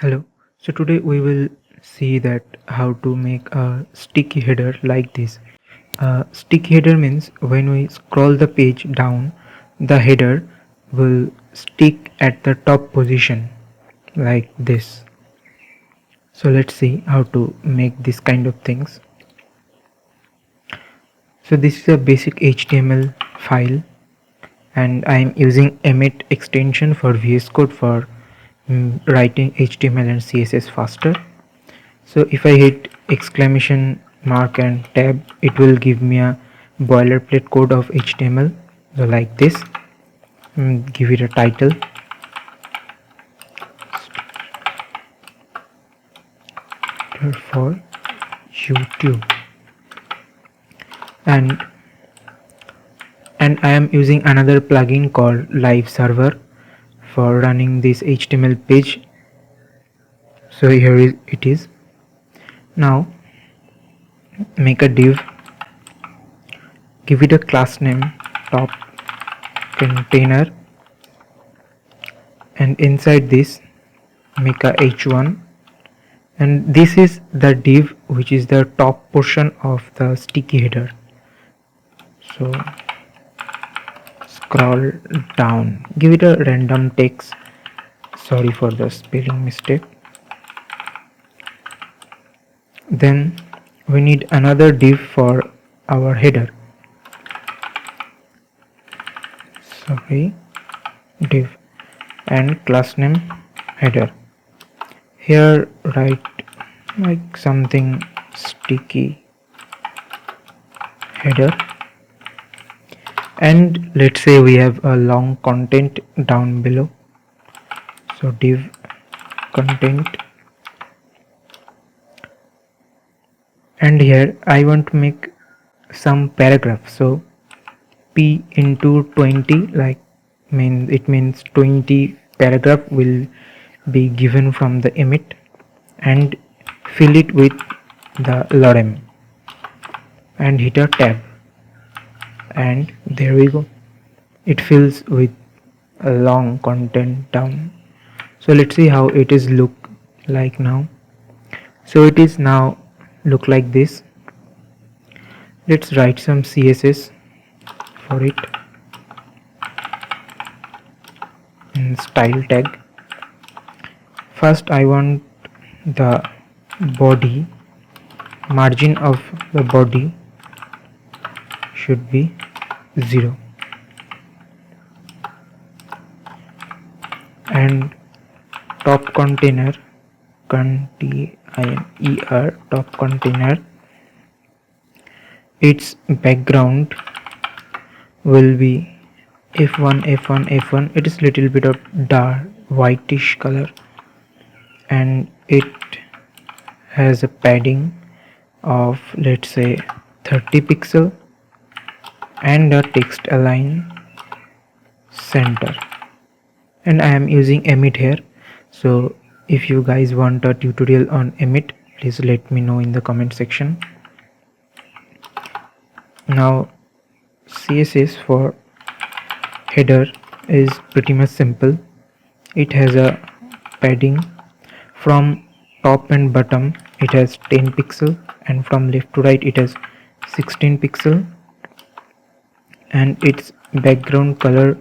Hello. So today we will see that how to make a sticky header like this. Sticky header means when we scroll the page down, the header will stick at the top position like this. So let's see how to make this kind of things. So this is a basic HTML file and I am using Emmet extension for VS Code for writing HTML and CSS faster. So if I hit exclamation mark and tab, it will give me a boilerplate code of HTML. So like this, give it a title for YouTube, and I am using another plugin called Live Server for running this HTML page. So here it is. Now make a div, give it a class name top container, and inside this make a h1, and this is the div which is the top portion of the sticky header. So scroll down, give it a random text, sorry for the spelling mistake. Then we need another div for our header, sorry, div, and class name header. Here write like something sticky header, and let's say we have a long content down below. So div content, and here I want to make some paragraph. So p into 20, like it means 20 paragraph will be given from the Emmet, and fill it with the lorem and hit a tab, and there we go, it fills with a long content down. So let's see how it is look like now. So it is now look like this. Let's write some CSS for it, and style tag. First I want the body, margin of the body should be 0, and top container, container, top container, its background will be f1 f1 f1. It is little bit of dark whitish color, and it has a padding of, let's say, 30 pixel, and a text align center. And I am using Emmet here. So if you guys want a tutorial on Emmet, please let me know in the comment section. Now CSS for header is pretty much simple. It has a padding from top and bottom, it has 10 pixel, and from left to right it has 16 pixel, and its background color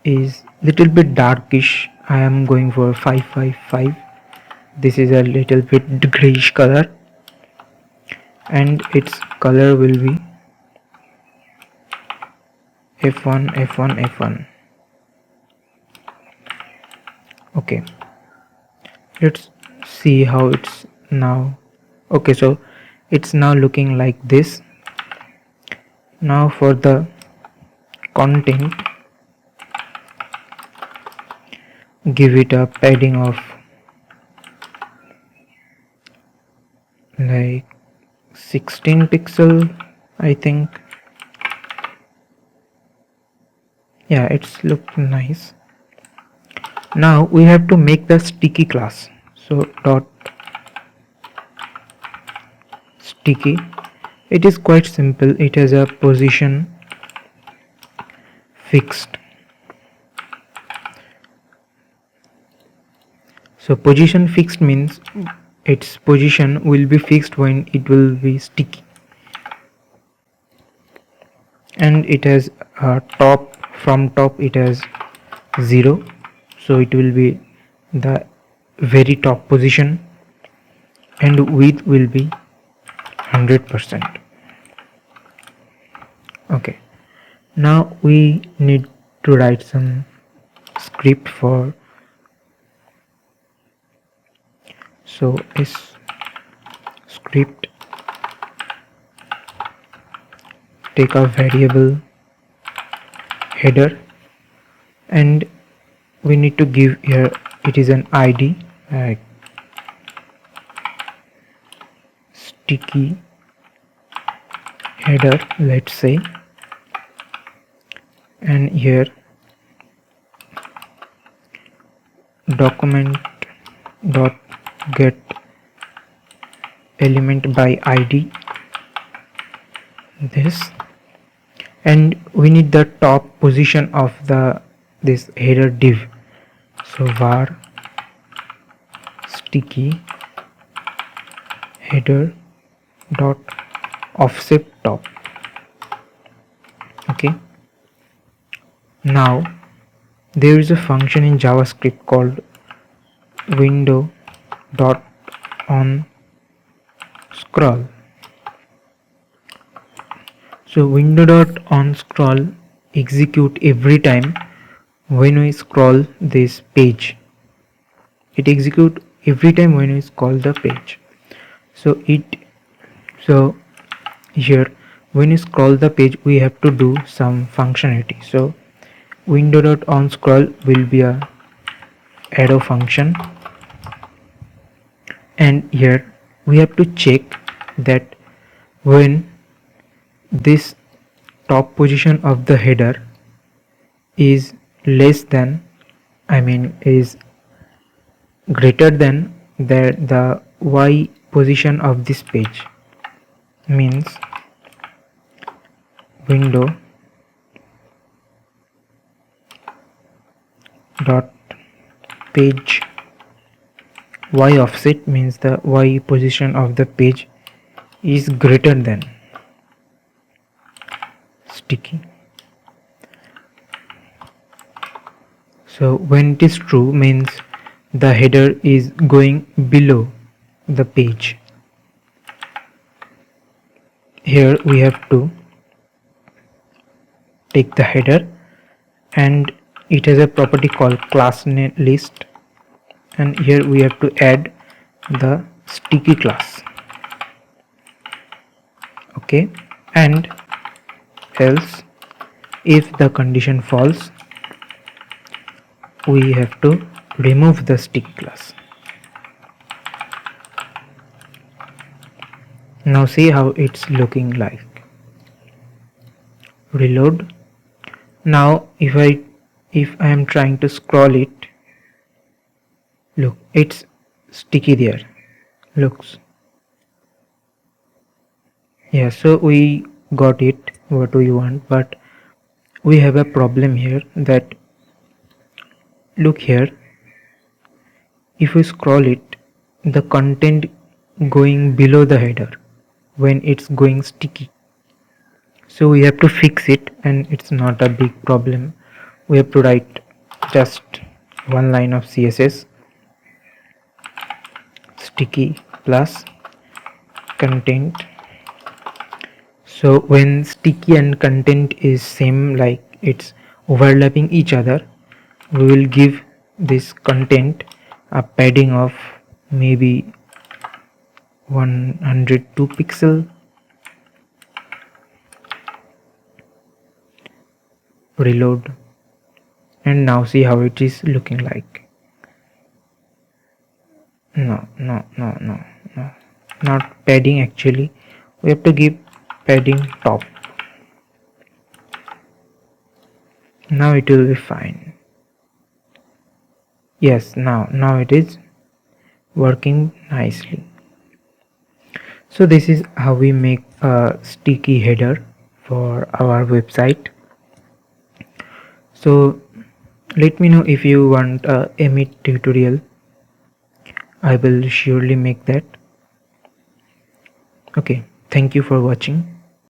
is little bit darkish. I am going for 555. This is a little bit grayish color, and its color will be f1 f1 f1. Okay, let's see how it's now. Okay, so it's now looking like this. Now for the content, give it a padding of like 16 pixel, I think. Yeah, it's look nice. Now we have to make the sticky class. So dot sticky, it is quite simple. It has a position fixed. So position fixed means its position will be fixed when it will be sticky, and it has a top, from top it has 0, so it will be the very top position, and width will be 100%. Okay, now we need to write some script for, so is script, take a variable header, and we need to give here, it is an id like sticky header, let's say, and here document dot get element by id, this, and we need the top position of this header div, so var sticky header dot offset top. Okay, now there is a function in JavaScript called window dot on scroll. So window dot on scroll execute every time when we scroll this page. It execute every time when we scroll the page. So here when you scroll the page we have to do some functionality. So window dot on scroll will be a arrow function, and here we have to check that when this top position of the header is less than, is greater than the y position of this page, means window dot page y offset, means the y position of the page is greater than sticky. So when it is true means the header is going below the page. Here we have to take the header, and it has a property called class list, and here we have to add the sticky class. Okay, and else if the condition false we have to remove the sticky class. Now see how it's looking like. Reload. Now if I am trying to scroll it, look, it's sticky there, looks. Yeah, so we got it what we want, but we have a problem here, that look here, if we scroll it, the content going below the header when it's going sticky. So we have to fix it, and it's not a big problem. We have to write just one line of CSS, sticky plus content. So when sticky and content is same, like it's overlapping each other, we will give this content a padding of maybe 102 pixel. Reload, and now see how it is looking like. No, not padding, actually we have to give padding top. Now it will be fine. Yes, now it is working nicely. So this is how we make a sticky header for our website. So let me know if you want a Emmet tutorial I will surely make that. Okay, thank you for watching.